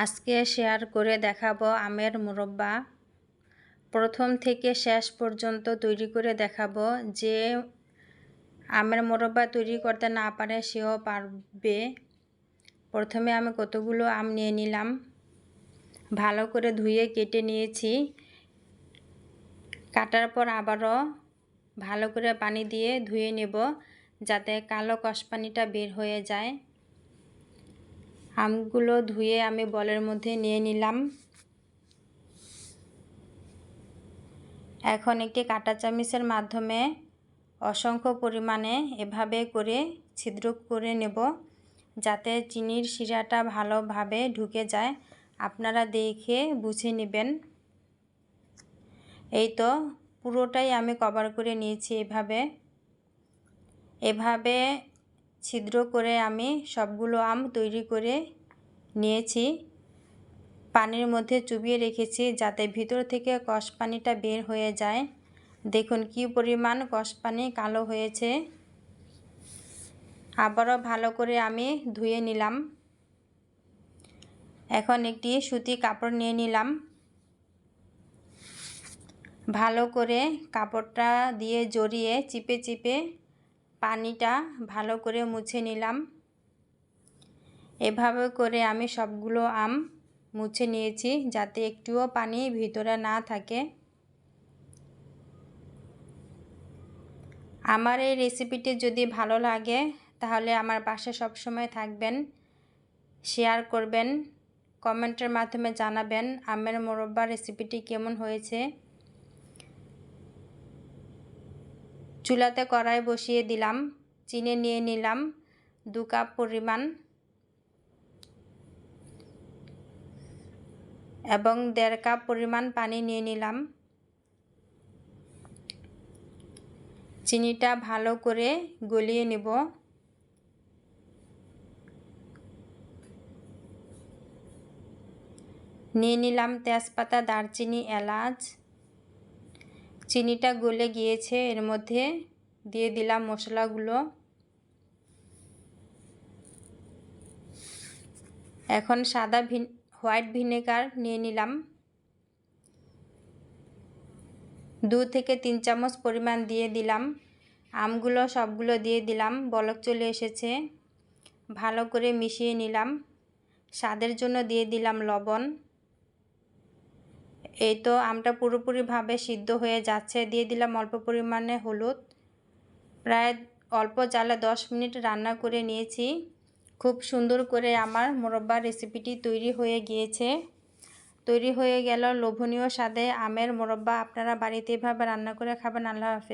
আজকে শেয়ার করে দেখাবো আমের মুরব্বা। প্রথম থেকে শেষ পর্যন্ত তৈরি করে দেখাবো। যে আমের মুরব্বা তৈরি করতে না পারে সেও পারবে। প্রথমে আমি কতগুলো আম নিয়ে নিলাম, ভালো করে ধুয়ে কেটে নিয়েছি। কাটার পর আবারও ভালো করে পানি দিয়ে ধুয়ে নেব, যাতে কালো কষপানিটা বের হয়ে যায়। আমগুলো ধুয়ে আমি বলের মধ্যে নিয়ে নিলাম। এখন একটি কাঁটা চামচের মাধ্যমে অসংখ্য পরিমাণে এভাবে করে ছিদ্র করে নেব, যাতে চিনির শিরাটা ভালোভাবে ঢুকে যায়। আপনারা দেখে বুঝে নেবেন। এই তো পুরোটাই আমি কভার করে নিয়েছি। এভাবে ছিদ্র করে আমি সবগুলো আম তৈরি করে নিয়েছি। পানির মধ্যে চুবিয়ে রেখেছি, যাতে ভিতর থেকে কষপানিটা বের হয়ে যায়। দেখুন কি পরিমাণ কষপানি কালো হয়েছে। আবারও ভালো করে আমি ধুয়ে নিলাম। এখন একটি সুতি কাপড় নিয়ে নিলাম, ভালো করে কাপড়টা দিয়ে জড়িয়ে চিপে চিপে পানিটা ভালো করে মুছে নিলাম। এভাবে করে আমি সবগুলো আম মুছে নিয়েছি, যাতে একটুও পানি ভিতরে না থাকে। আমার এই রেসিপিটি যদি ভালো লাগে তাহলে আমার পাশে সবসময় থাকবেন, শেয়ার করবেন, কমেন্টের মাধ্যমে জানাবেন আমের মুরব্বা রেসিপিটি কেমন হয়েছে। চুলাতে কড়াই বসিয়ে দিলাম, চিনি নিয়ে নিলাম 2 কাপ পরিমাণ এবং 1.5 কাপ পরিমাণ পানি নিয়ে নিলাম। চিনিটা ভালো করে গলিয়ে নেব। নিয়ে নিলাম তেজপাতা, দারচিনি, এলাচ। চিনিটা গলে গিয়েছে, এর মধ্যে দিয়ে দিলাম মশলাগুলো। এখন হোয়াইট ভিনেগার নিয়ে নিলাম, 2 থেকে 3 চামচ পরিমাণ দিয়ে দিলাম। আমগুলো সবগুলো দিয়ে দিলাম, বলক চলে এসেছে। ভালো করে মিশিয়ে নিলাম। স্বাদের জন্য দিয়ে দিলাম লবণ। এই তো আমটা পুরোপুরিভাবে সিদ্ধ হয়ে যাচ্ছে। দিয়ে দিলাম অল্প পরিমাণে হলুদ। প্রায় অল্প জালে 10 মিনিট রান্না করে নিয়েছি। খুব সুন্দর করে আমার মুরব্বা রেসিপিটি তৈরি হয়ে গিয়েছে। তৈরি হয়ে গেল লোভনীয় স্বাদে আমের মুরব্বা। আপনারা বাড়িতে এভাবে রান্না করে খাবেন। আল্লাহ হাফেজ।